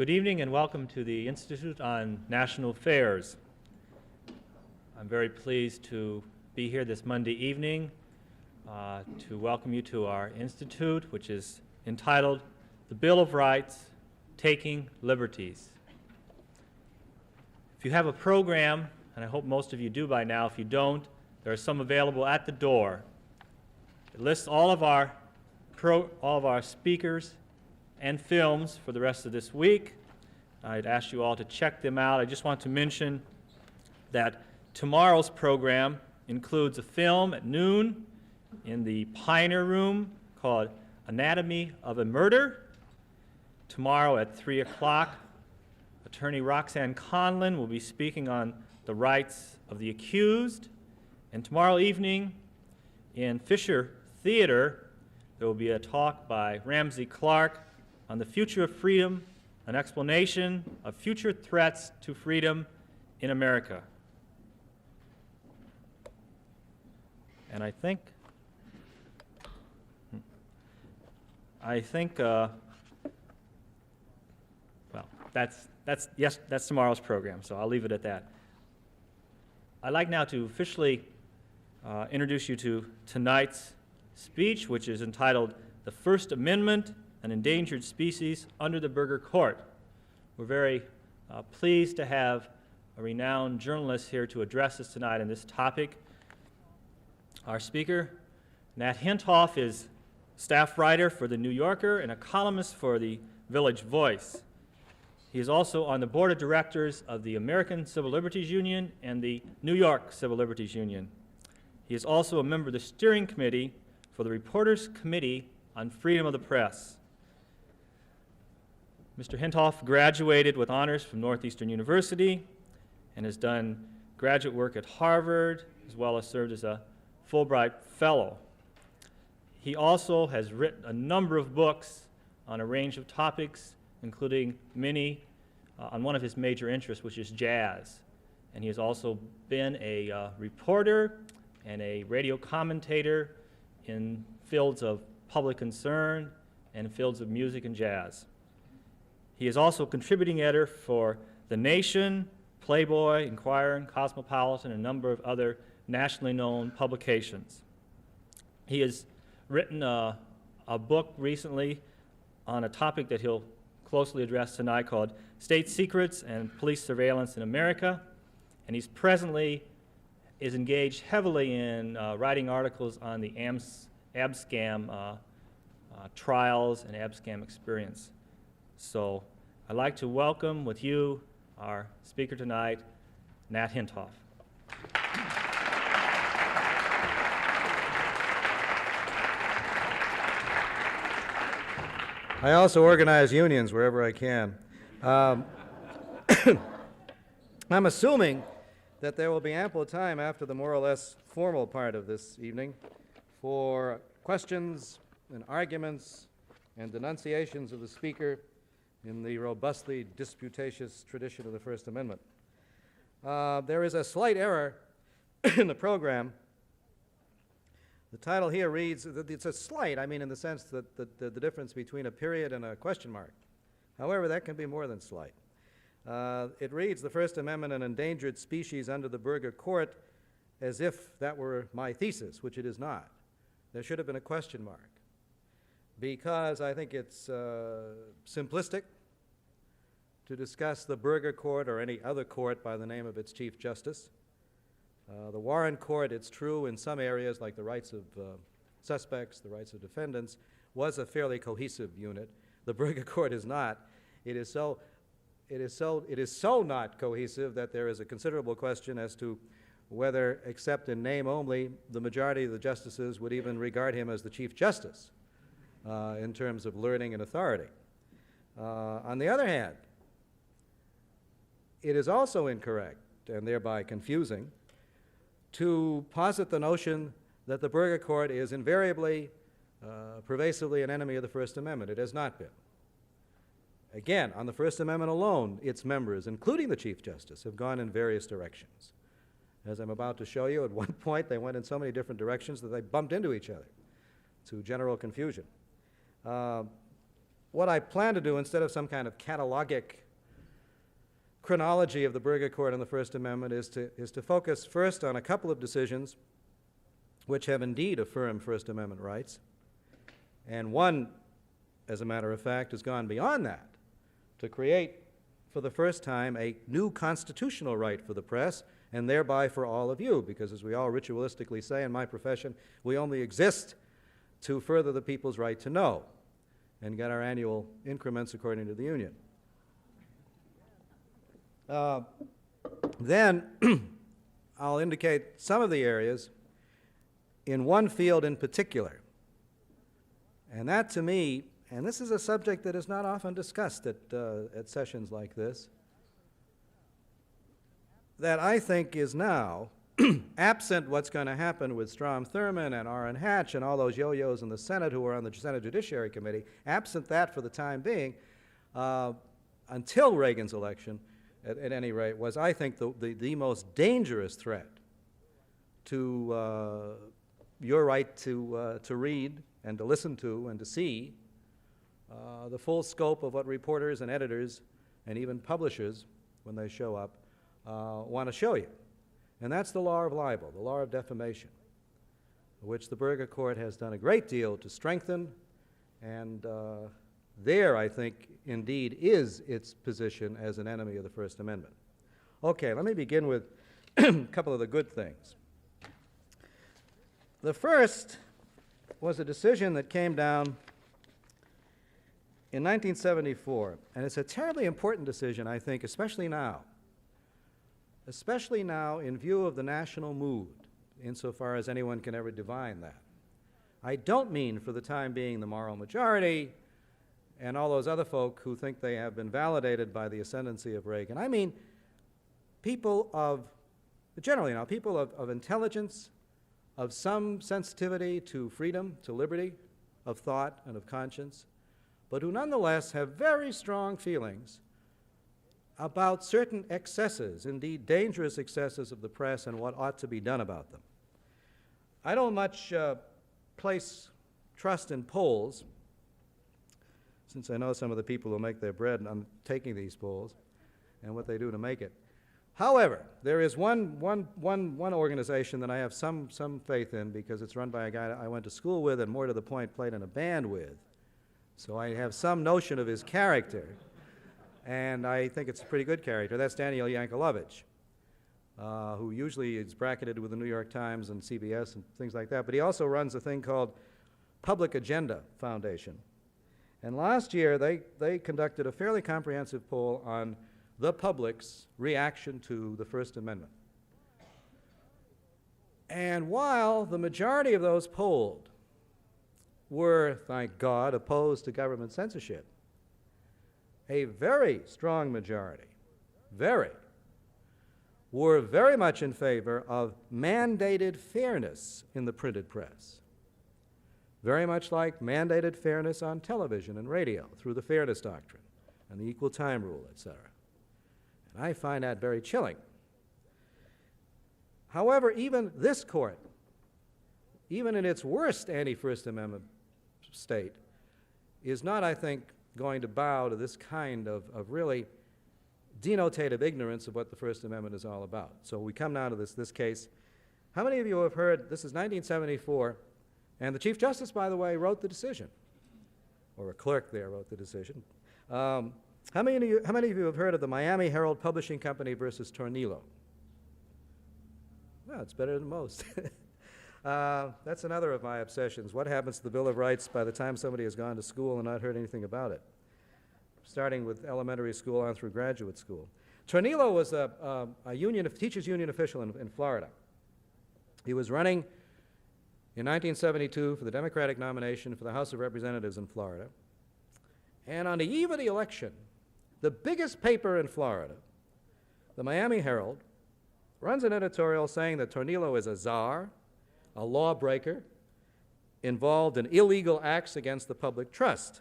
Good evening and welcome to the Institute on National Affairs. I'm very pleased to be here this Monday evening to welcome you to our institute, which is entitled The Bill of Rights, Taking Liberties. If you have a program, and I hope most of you do by now, if you don't, there are some available at the door. It lists all of our speakers and films for the rest of this week. I'd ask you all to check them out. I just want to mention that tomorrow's program includes a film at noon in the Pioneer Room called Anatomy of a Murder. Tomorrow at 3 o'clock, Attorney Roxanne Conlon will be speaking on the rights of the accused. And tomorrow evening in Fisher Theater, there will be a talk by Ramsey Clark on the future of freedom, an explanation of future threats to freedom in America. And I think, well, that's tomorrow's program, so I'll leave it at that. I'd like now to officially introduce you to tonight's speech, which is entitled The First Amendment, an Endangered Species under the Burger Court. We're very pleased to have a renowned journalist here to address us tonight on this topic. Our speaker, Nat Hentoff, is staff writer for The New Yorker and a columnist for the Village Voice. He is also on the board of directors of the American Civil Liberties Union and the New York Civil Liberties Union. He is also a member of the steering committee for the Reporters Committee on Freedom of the Press. Mr. Hentoff graduated with honors from Northeastern University and has done graduate work at Harvard, as well as served as a Fulbright Fellow. He also has written a number of books on a range of topics, including many on one of his major interests, which is jazz. And he has also been a reporter and a radio commentator in fields of public concern and fields of music and jazz. He is also a contributing editor for The Nation, Playboy, Inquirer, Cosmopolitan, and a number of other nationally known publications. He has written a book recently on a topic that he'll closely address tonight called State Secrets and Police Surveillance in America, and he's presently is engaged heavily in writing articles on the Abscam trials and Abscam experience. So I'd like to welcome with you our speaker tonight, Nat Hentoff. I also organize unions wherever I can. I'm assuming that there will be ample time after the more or less formal part of this evening for questions and arguments and denunciations of the speaker in the robustly disputatious tradition of the First Amendment. There is a slight error in the program. The title here reads, it's a slight, I mean in the sense that the difference between a period and a question mark. However, that can be more than slight. It reads, the First Amendment, an endangered species under the Burger Court, as if that were my thesis, which it is not. There should have been a question mark, because I think it's simplistic to discuss the Burger Court or any other court by the name of its Chief Justice. The Warren Court, it's true, in some areas like the rights of suspects, the rights of defendants, was a fairly cohesive unit. The Burger Court is not. It is so not cohesive that there is a considerable question as to whether, except in name only, the majority of the justices would even regard him as the Chief Justice in terms of learning and authority. On the other hand, it is also incorrect, and thereby confusing, to posit the notion that the Burger Court is invariably, pervasively an enemy of the First Amendment. It has not been. Again, on the First Amendment alone, its members, including the Chief Justice, have gone in various directions. As I'm about to show you, at one point they went in so many different directions that they bumped into each other to general confusion. what I plan to do, instead of some kind of catalogic chronology of the Burger Court and the First Amendment, is to focus first on a couple of decisions which have indeed affirmed First Amendment rights. And one, as a matter of fact, has gone beyond that to create, for the first time, a new constitutional right for the press, and thereby for all of you, because as we all ritualistically say in my profession, we only exist to further the people's right to know and get our annual increments according to the Union. Then I'll indicate some of the areas in one field in particular. And that, to me, and this is a subject that is not often discussed at sessions like this, that I think is now, absent what's going to happen with Strom Thurmond and Orrin Hatch and all those yo-yos in the Senate who are on the Senate Judiciary Committee, absent that for the time being, until Reagan's election, at any rate, was, I think, the most dangerous threat to your right to read and to listen to and to see the full scope of what reporters and editors and even publishers, when they show up, want to show you. And that's the law of libel, the law of defamation, which the Burger Court has done a great deal to strengthen, and there, I think, indeed, is its position as an enemy of the First Amendment. Okay, let me begin with a couple of the good things. The first was a decision that came down in 1974, and it's a terribly important decision, I think, especially now in view of the national mood, insofar as anyone can ever divine that. I don't mean, for the time being, the moral majority and all those other folk who think they have been validated by the ascendancy of Reagan. I mean people of, generally now, people of intelligence, of some sensitivity to freedom, to liberty, of thought and of conscience, but who nonetheless have very strong feelings about certain excesses, indeed dangerous excesses of the press, and what ought to be done about them. I don't much place trust in polls, since I know some of the people who make their bread on taking these polls and what they do to make it. However, there is one organization that I have some faith in, because it's run by a guy I went to school with and, more to the point, played in a band with. So I have some notion of his character, and I think it's a pretty good character. That's Daniel Yankelovich, who usually is bracketed with the New York Times and CBS and things like that, but he also runs a thing called Public Agenda Foundation. And last year, they conducted a fairly comprehensive poll on the public's reaction to the First Amendment. And while the majority of those polled were, thank God, opposed to government censorship, a very strong majority, were very much in favor of mandated fairness in the printed press, very much like mandated fairness on television and radio through the Fairness Doctrine and the Equal Time Rule, etc. And I find that very chilling. However, even this court, even in its worst anti-First Amendment state, is not, I think, going to bow to this kind of really denotative ignorance of what the First Amendment is all about. So we come now to this case. How many of you have heard, this is 1974, and the Chief Justice, by the way, wrote the decision, or a clerk there wrote the decision. How many of you have heard of the Miami Herald Publishing Company versus Tornillo? Well, it's better than most. That's another of my obsessions. What happens to the Bill of Rights by the time somebody has gone to school and not heard anything about it? Starting with elementary school on through graduate school. Tornillo was a teachers union official in Florida. He was running in 1972 for the Democratic nomination for the House of Representatives in Florida. And on the eve of the election, the biggest paper in Florida, the Miami Herald, runs an editorial saying that Tornillo is a czar, a lawbreaker, involved in illegal acts against the public trust.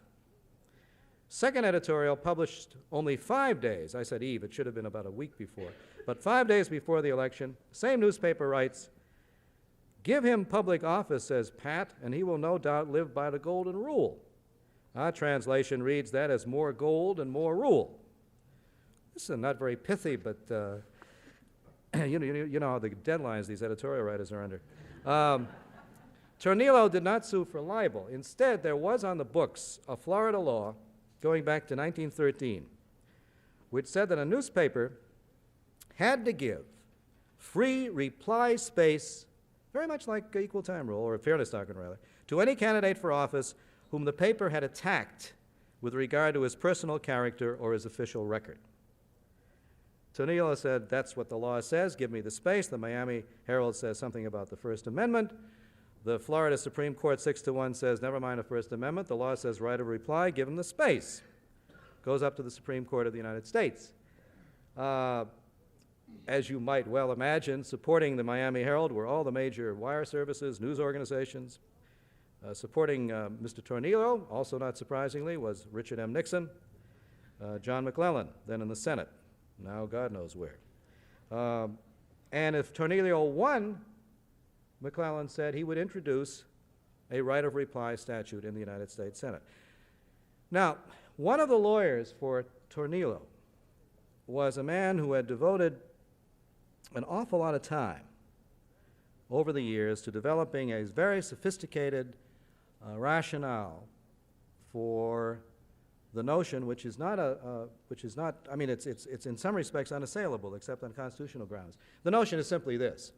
Second editorial, published only 5 days, I said eve, it should have been about a week before, but 5 days before the election, same newspaper writes, "Give him public office, says Pat, and he will no doubt live by the golden rule. Our translation reads that as more gold and more rule. This is not very pithy, but you know how the deadlines these editorial writers are under. Tornillo did not sue for libel. Instead, there was on the books a Florida law going back to 1913, which said that a newspaper had to give free reply space, very much like equal time rule, or fairness doctrine rather, to any candidate for office whom the paper had attacked with regard to his personal character or his official record. Tornillo said, that's what the law says, give me the space. The Miami Herald says something about the First Amendment. The Florida Supreme Court 6-1 says, never mind the First Amendment. The law says right of reply, give him the space. Goes up to the Supreme Court of the United States. As you might well imagine, supporting the Miami Herald were all the major wire services, news organizations. Supporting Mr. Tornillo, also not surprisingly, was Richard M. Nixon, John McClellan, then in the Senate, now God knows where. And if Tornillo won, McClellan said he would introduce a right of reply statute in the United States Senate. Now, one of the lawyers for Tornillo was a man who had devoted an awful lot of time over the years to developing a very sophisticated rationale for the notion, which is not I mean, it's in some respects unassailable except on constitutional grounds. The notion is simply this.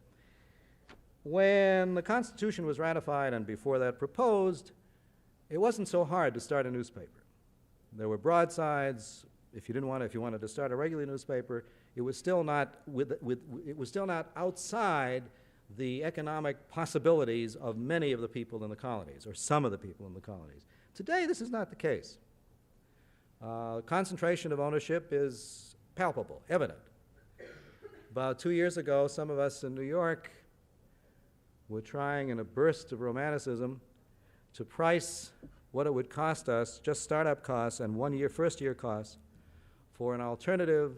When the Constitution was ratified and before that proposed, it wasn't so hard to start a newspaper. There were broadsides. If you wanted to start a regular newspaper, it was still not outside the economic possibilities of many of the people in the colonies, or some of the people in the colonies. Today, this is not the case. Concentration of ownership is palpable, evident. About 2 years ago, some of us in New York were trying, in a burst of romanticism, to price what it would cost us, just startup costs and first-year costs, for an alternative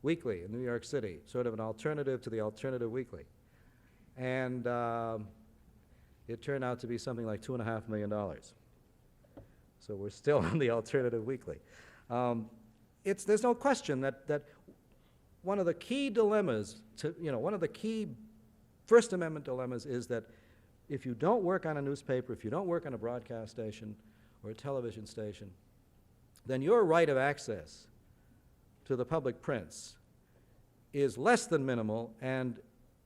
weekly in New York City, sort of an alternative to the alternative weekly. And it turned out to be something like $2.5 million. So we're still on the alternative weekly. There's no question that one of the key dilemmas, one of the key First Amendment dilemmas is that if you don't work on a newspaper, if you don't work on a broadcast station or a television station, then your right of access to the public prints is less than minimal and,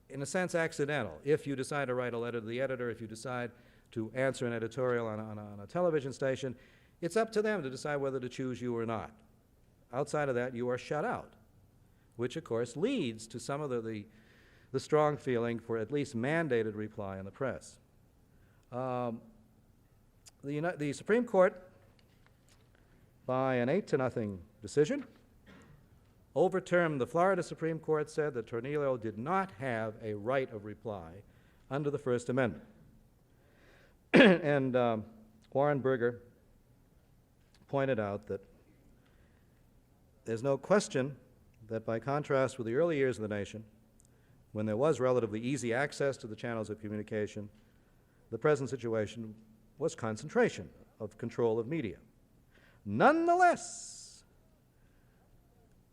in a sense, accidental. If you decide to write a letter to the editor, if you decide to answer an editorial on a television station, it's up to them to decide whether to choose you or not. Outside of that, you are shut out, which, of course, leads to some of the strong feeling for at least mandated reply in the press. The Supreme Court, by an 8-0 decision, overturned the Florida Supreme Court, said that Tornillo did not have a right of reply under the First Amendment. And Warren Burger pointed out that there's no question that, by contrast with the early years of the nation, when there was relatively easy access to the channels of communication, the present situation was concentration of control of media. Nonetheless,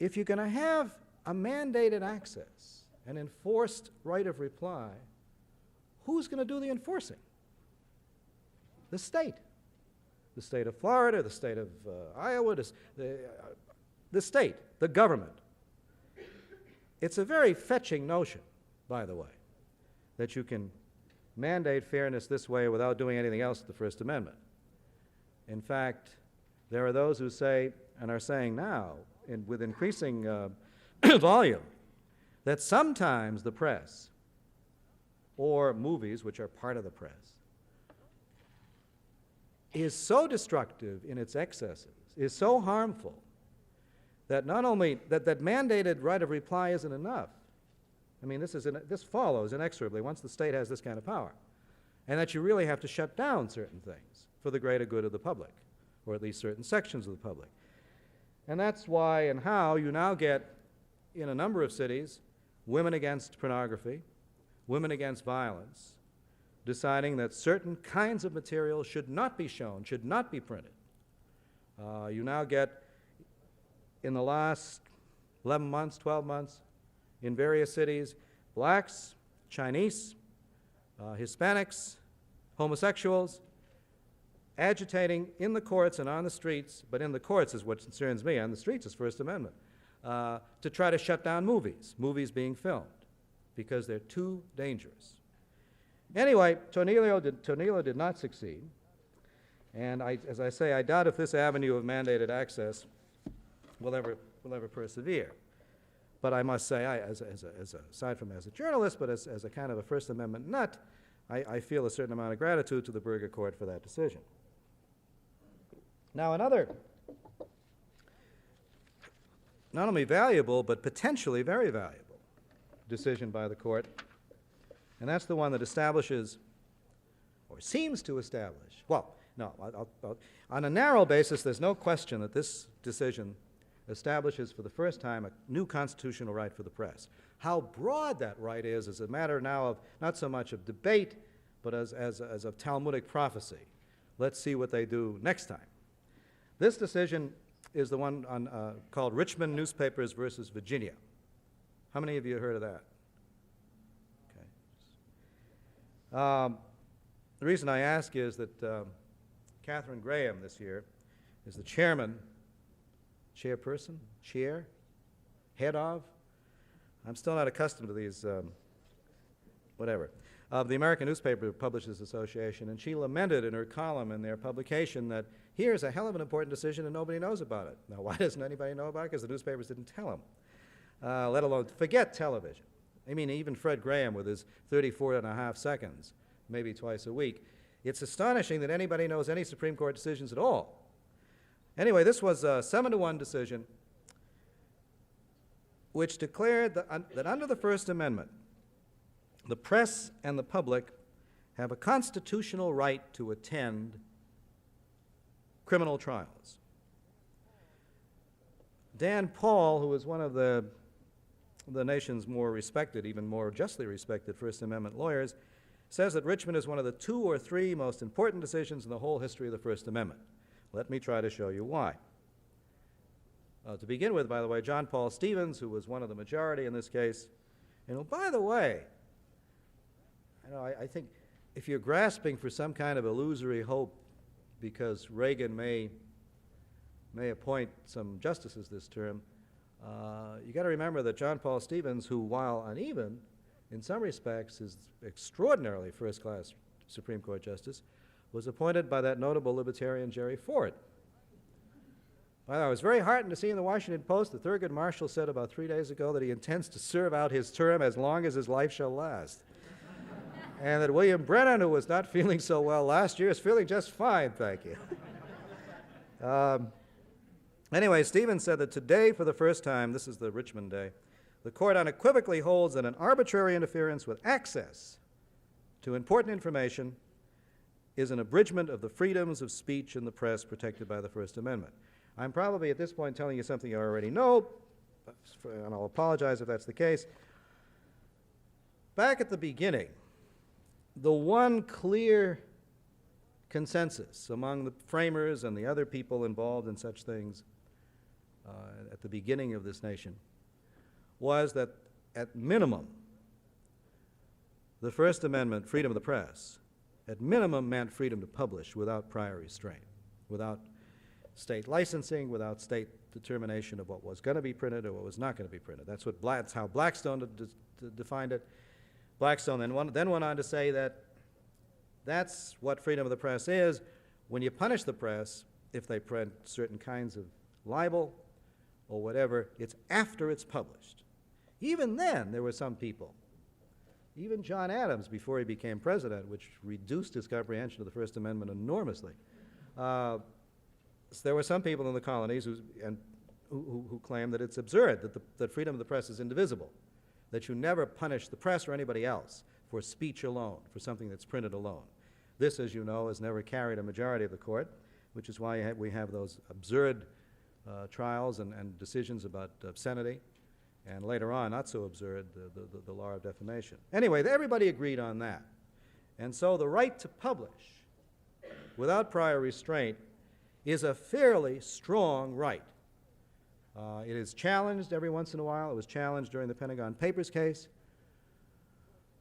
if you're going to have a mandated access, an enforced right of reply, who's going to do the enforcing? The state. The state of Florida, the state of Iowa, the state, the government. It's a very fetching notion, by the way, that you can mandate fairness this way without doing anything else to the First Amendment. In fact, there are those who say, and are saying now, with increasing volume, that sometimes the press, or movies, which are part of the press, is so destructive in its excesses, is so harmful, that not only that mandated right of reply isn't enough. I mean, this follows inexorably once the state has this kind of power, and that you really have to shut down certain things for the greater good of the public, or at least certain sections of the public. And that's why and how you now get, in a number of cities, women against pornography, women against violence, deciding that certain kinds of material should not be shown, should not be printed, You now get, in the last 11 months, 12 months, in various cities, blacks, Chinese, Hispanics, homosexuals, agitating in the courts and on the streets, but in the courts is what concerns me, on the streets is First Amendment, to try to shut down movies being filmed, because they're too dangerous. Anyway, Tornillo did not succeed, and as I say, I doubt if this avenue of mandated access will ever persevere. But I must say, aside from as a journalist, but as a kind of a First Amendment nut, I feel a certain amount of gratitude to the Berger Court for that decision. Now, another not only valuable, but potentially very valuable decision by the court, and that's the one that establishes, or seems to establish, well, no, on a narrow basis, there's no question that this decision establishes for the first time a new constitutional right for the press. How broad that right is a matter now of not so much of debate, but as of Talmudic prophecy. Let's see what they do next time. This decision is the one called Richmond Newspapers versus Virginia. How many of you heard of that? Okay. The reason I ask is that Catherine Graham this year is the chairperson, head of, I'm still not accustomed to these, of the American Newspaper Publishers Association, and she lamented in her column in their publication that here's a hell of an important decision and nobody knows about it. Now, why doesn't anybody know about it? Because the newspapers didn't tell them, let alone forget television. I mean, even Fred Graham with his 34.5 seconds, maybe twice a week. It's astonishing that anybody knows any Supreme Court decisions at all. Anyway, this was a 7-1 decision which declared that under the First Amendment, the press and the public have a constitutional right to attend criminal trials. Dan Paul, who is one of the nation's more respected, even more justly respected First Amendment lawyers, says that Richmond is one of the 2 or 3 most important decisions in the whole history of the First Amendment. Let me try to show you why. To begin with, by the way, John Paul Stevens, who was one of the majority in this case, by the way, I think if you're grasping for some kind of illusory hope because Reagan may appoint some justices this term, you got to remember that John Paul Stevens, who, while uneven, in some respects is extraordinarily first-class Supreme Court justice, was appointed by that notable libertarian Jerry Ford. Well, I was very heartened to see in the Washington Post that Thurgood Marshall said about 3 days ago that he intends to serve out his term as long as his life shall last. And that William Brennan, who was not feeling so well last year, is feeling just fine, thank you. Anyway, Stevens said that today, for the first time, this is the Richmond day, the court unequivocally holds that an arbitrary interference with access to important information is an abridgment of the freedoms of speech in the press protected by the First Amendment. I'm probably at this point telling you something you already know, and I'll apologize if that's the case. Back at the beginning, the one clear consensus among the framers and the other people involved in such things at the beginning of this nation was that, at minimum, the First Amendment, freedom of the press, at minimum meant freedom to publish without prior restraint, without state licensing, without state determination of what was going to be printed or what was not going to be printed. That's how Blackstone defined it. Blackstone then went on to say that that's what freedom of the press is when you punish the press if they print certain kinds of libel or whatever. It's after it's published. Even then, there were some people, even John Adams, before he became president, which reduced his comprehension of the First Amendment enormously. There were some people in the colonies who claimed that it's absurd, that freedom of the press is indivisible, that you never punish the press or anybody else for speech alone, for something that's printed alone. This, as you know, has never carried a majority of the court, which is why we have those absurd trials and decisions about obscenity, and later on, not so absurd, the law of defamation. Anyway, everybody agreed on that. And so the right to publish without prior restraint is a fairly strong right. It is challenged every once in a while. It was challenged during the Pentagon Papers case,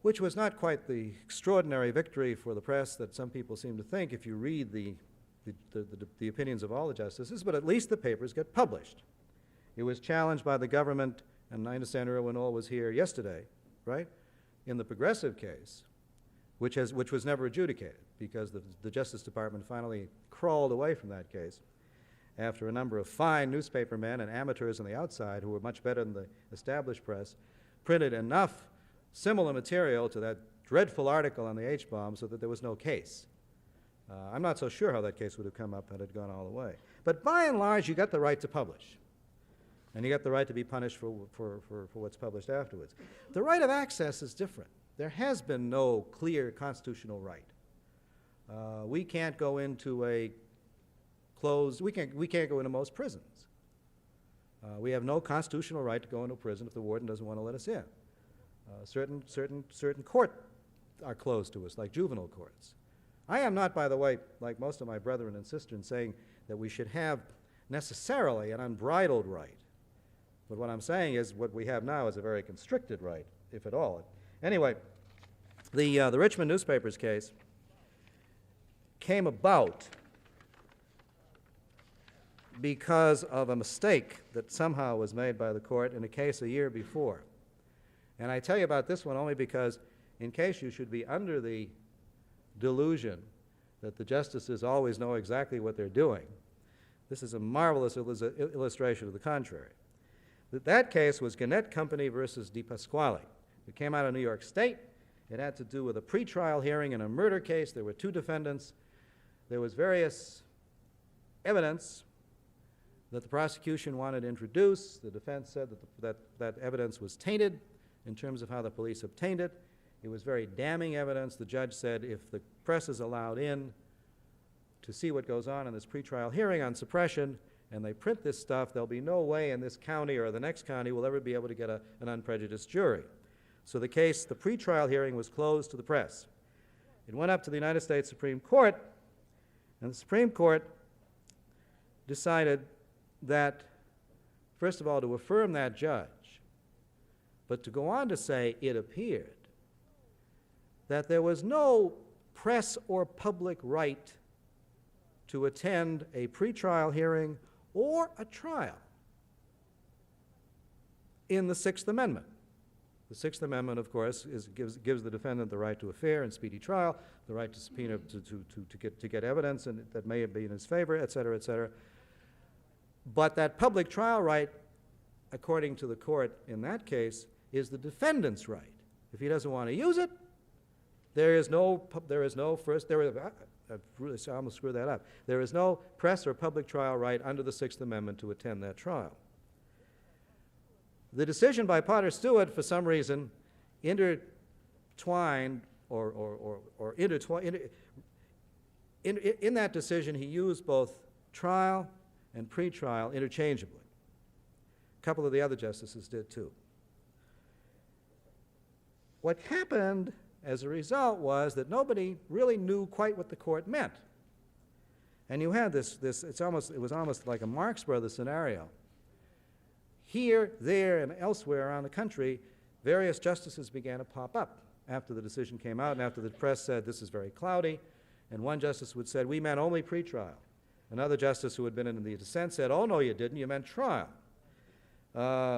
which was not quite the extraordinary victory for the press that some people seem to think if you read the opinions of all the justices, but at least the papers get published. It was challenged by the government, and I understand Irwin All was here yesterday, right, in the Progressive case, which was never adjudicated because the Justice Department finally crawled away from that case after a number of fine newspapermen and amateurs on the outside who were much better than the established press printed enough similar material to that dreadful article on the H-bomb so that there was no case. I'm not so sure how that case would have come up had it gone all the way. But by and large, you got the right to publish. And you got the right to be punished for what's published afterwards. The right of access is different. There has been no clear constitutional right. We can't go into a closed, we can't go into most prisons. We have no constitutional right to go into a prison if the warden doesn't want to let us in. Certain courts are closed to us, like juvenile courts. I am not, by the way, like most of my brethren and sisters, saying that we should have necessarily an unbridled right. But what I'm saying is what we have now is a very constricted right, if at all. Anyway, the Richmond newspapers case came about because of a mistake that somehow was made by the court in a case a year before. And I tell you about this one only because in case you should be under the delusion that the justices always know exactly what they're doing, this is a marvelous illustration of the contrary. That case was Gannett Company versus DePasquale. It came out of New York State. It had to do with a pretrial hearing in a murder case. There were two defendants. There was various evidence that the prosecution wanted to introduce. The defense said that evidence was tainted in terms of how the police obtained it. It was very damning evidence. The judge said if the press is allowed in to see what goes on in this pretrial hearing on suppression, and they print this stuff, there'll be no way in this county or the next county we'll ever be able to get an unprejudiced jury. So the pretrial hearing was closed to the press. It went up to the United States Supreme Court, and the Supreme Court decided that, first of all, to affirm that judge, but to go on to say it appeared that there was no press or public right to attend a pretrial hearing or a trial in the Sixth Amendment. The Sixth Amendment, of course, gives the defendant the right to a fair and speedy trial, the right to subpoena to get evidence and that may be in his favor, et cetera, et cetera. But that public trial right, according to the court in that case, is the defendant's right. If he doesn't want to use it, there is no I almost screwed that up. There is no press or public trial right under the Sixth Amendment to attend that trial. The decision by Potter Stewart, for some reason, intertwined in that decision, he used both trial and pretrial interchangeably. A couple of the other justices did too. What happened as a result was that nobody really knew quite what the court meant. And you had it was almost like a Marx Brothers scenario. Here, there, and elsewhere around the country, various justices began to pop up after the decision came out and after the press said this is very cloudy. And one justice would say, we meant only pretrial. Another justice who had been in the dissent said, oh, no, you didn't, you meant trial.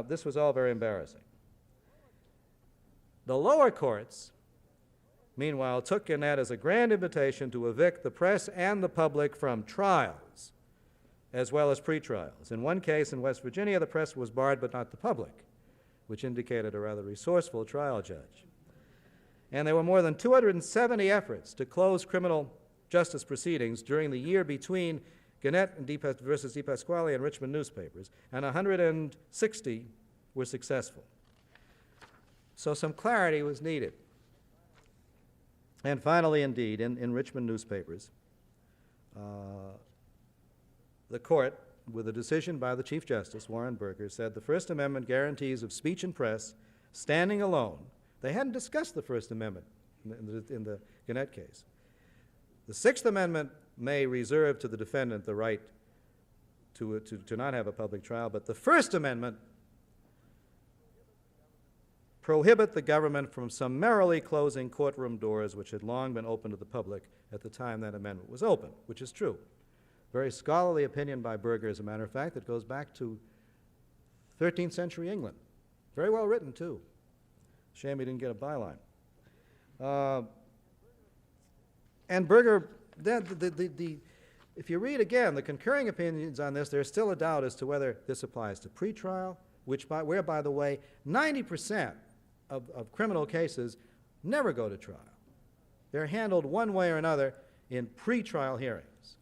This was all very embarrassing. The lower courts, meanwhile, took Gannett as a grand invitation to evict the press and the public from trials, as well as pretrials. In one case in West Virginia, the press was barred, but not the public, which indicated a rather resourceful trial judge. And there were more than 270 efforts to close criminal justice proceedings during the year between Gannett versus DePasquale and Richmond newspapers, and 160 were successful. So some clarity was needed. And finally, indeed, in Richmond newspapers, the court, with a decision by the Chief Justice, Warren Burger, said the First Amendment guarantees of speech and press, standing alone. They hadn't discussed the First Amendment in the Gannett case. The Sixth Amendment may reserve to the defendant the right to not have a public trial. But the First Amendment prohibit the government from summarily closing courtroom doors which had long been open to the public at the time that amendment was open, which is true. Very scholarly opinion by Burger, as a matter of fact, that goes back to 13th century England. Very well written, too. Shame he didn't get a byline. And Burger, if you read again the concurring opinions on this, there's still a doubt as to whether this applies to pretrial, where, by the way, 90% of criminal cases never go to trial. They're handled one way or another in pretrial hearings.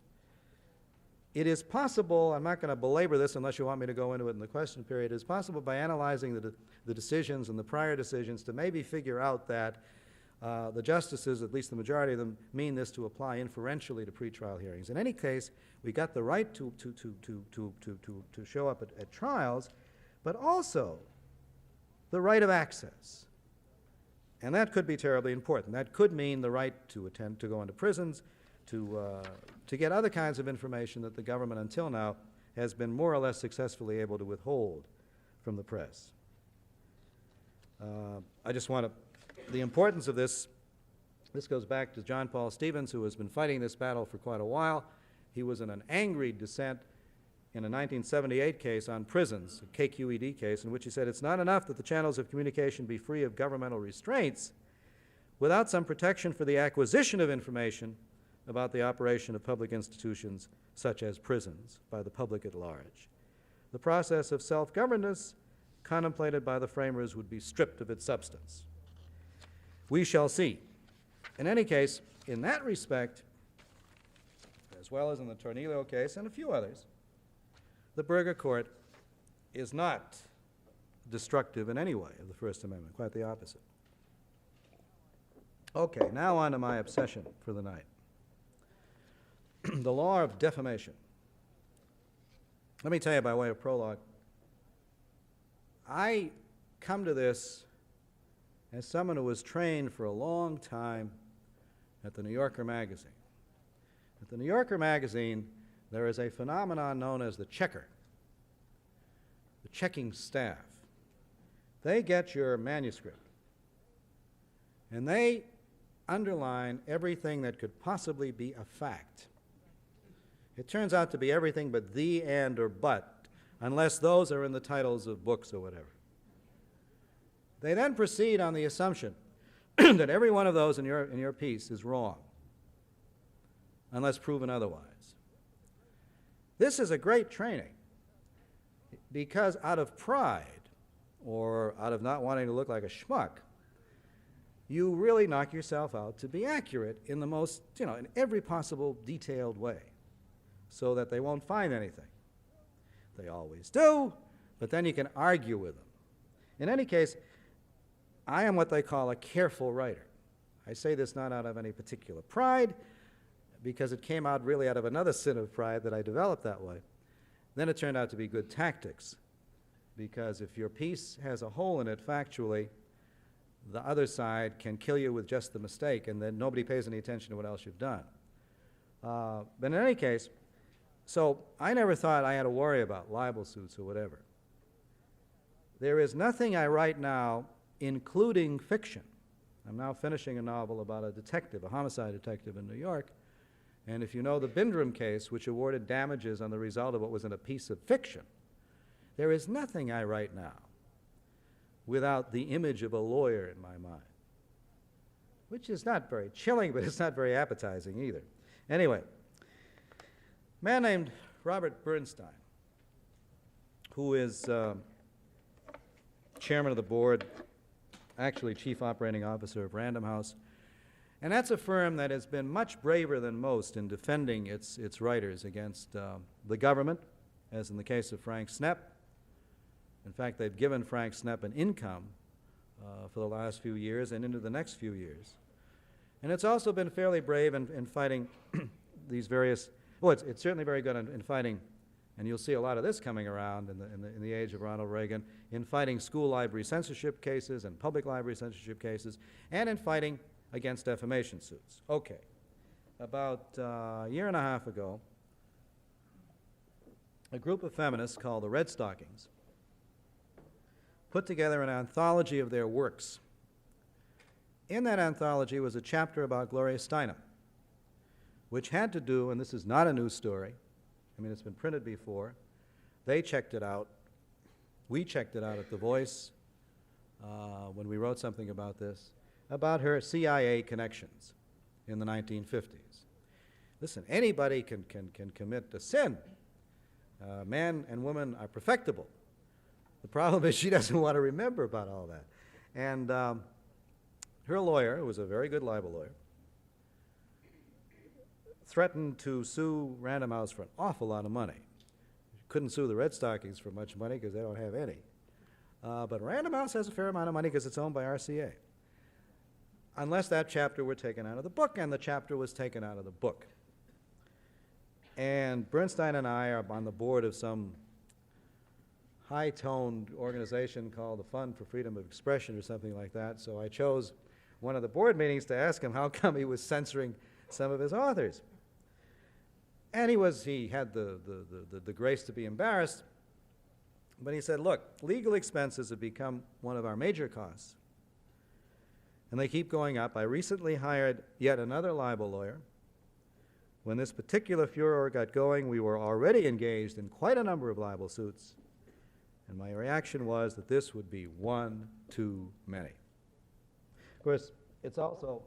It is possible, I'm not going to belabor this unless you want me to go into it in the question period, it is possible by analyzing the decisions and the prior decisions to maybe figure out that the justices, at least the majority of them, mean this to apply inferentially to pretrial hearings. In any case, we got the right to show up at trials, but also the right of access. And that could be terribly important. That could mean the right to go into prisons, to get other kinds of information that the government until now has been more or less successfully able to withhold from the press. I just want to, the importance of this goes back to John Paul Stevens, who has been fighting this battle for quite a while. He was in an angry dissent in a 1978 case on prisons, a KQED case, in which he said it's not enough that the channels of communication be free of governmental restraints without some protection for the acquisition of information about the operation of public institutions such as prisons by the public at large. The process of self-governance contemplated by the framers would be stripped of its substance. We shall see. In any case, in that respect, as well as in the Tornillo case and a few others, the Burger Court is not destructive in any way of the First Amendment, quite the opposite. Okay, now on to my obsession for the night. The law of defamation. Let me tell you by way of prologue, I come to this as someone who was trained for a long time at the New Yorker magazine. At the New Yorker magazine, there is a phenomenon known as the checker, the checking staff. They get your manuscript, and they underline everything that could possibly be a fact. It turns out to be everything but the, and, or but, unless those are in the titles of books or whatever. They then proceed on the assumption that every one of those in your piece is wrong, unless proven otherwise. This is a great training, because out of pride, or out of not wanting to look like a schmuck, you really knock yourself out to be accurate in the most, in every possible detailed way, so that they won't find anything. They always do, but then you can argue with them. In any case, I am what they call a careful writer. I say this not out of any particular pride, because it came out really out of another sin of pride that I developed that way. Then it turned out to be good tactics, because if your piece has a hole in it factually, the other side can kill you with just the mistake, and then nobody pays any attention to what else you've done. But in any case, so I never thought I had to worry about libel suits or whatever. There is nothing I write now, including fiction. I'm now finishing a novel about a detective, a homicide detective in New York, and if you know the Bindram case, which awarded damages on the result of what was in a piece of fiction, there is nothing I write now without the image of a lawyer in my mind, which is not very chilling, but it's not very appetizing either. Anyway, a man named Robert Bernstein, who is chairman of the board, actually chief operating officer of Random House, and that's a firm that has been much braver than most in defending its writers against the government, as in the case of Frank Snepp. In fact, they've given Frank Snepp an income for the last few years and into the next few years. And it's also been fairly brave in fighting these various, well, it's certainly very good in fighting, and you'll see a lot of this coming around in the age of Ronald Reagan, in fighting school library censorship cases and public library censorship cases, and in fighting against defamation suits. Okay. About a year and a half ago, a group of feminists called the Red Stockings put together an anthology of their works. In that anthology was a chapter about Gloria Steinem, which had to do, and this is not a new story, I mean, it's been printed before. They checked it out. We checked it out at The Voice when we wrote something about this, about her CIA connections in the 1950s. Listen, anybody can commit a sin. Man and woman are perfectible. The problem is she doesn't want to remember about all that. And her lawyer, who was a very good libel lawyer, threatened to sue Random House for an awful lot of money. Couldn't sue the Red Stockings for much money because they don't have any. But Random House has a fair amount of money because it's owned by RCA. Unless that chapter were taken out of the book, and the chapter was taken out of the book. And Bernstein and I are on the board of some high-toned organization called the Fund for Freedom of Expression or something like that, so I chose one of the board meetings to ask him how come he was censoring some of his authors. And he had the grace to be embarrassed, but he said, look, legal expenses have become one of our major costs, and they keep going up. I recently hired yet another libel lawyer. When this particular furor got going, we were already engaged in quite a number of libel suits, and my reaction was that this would be one too many. Of course, it's also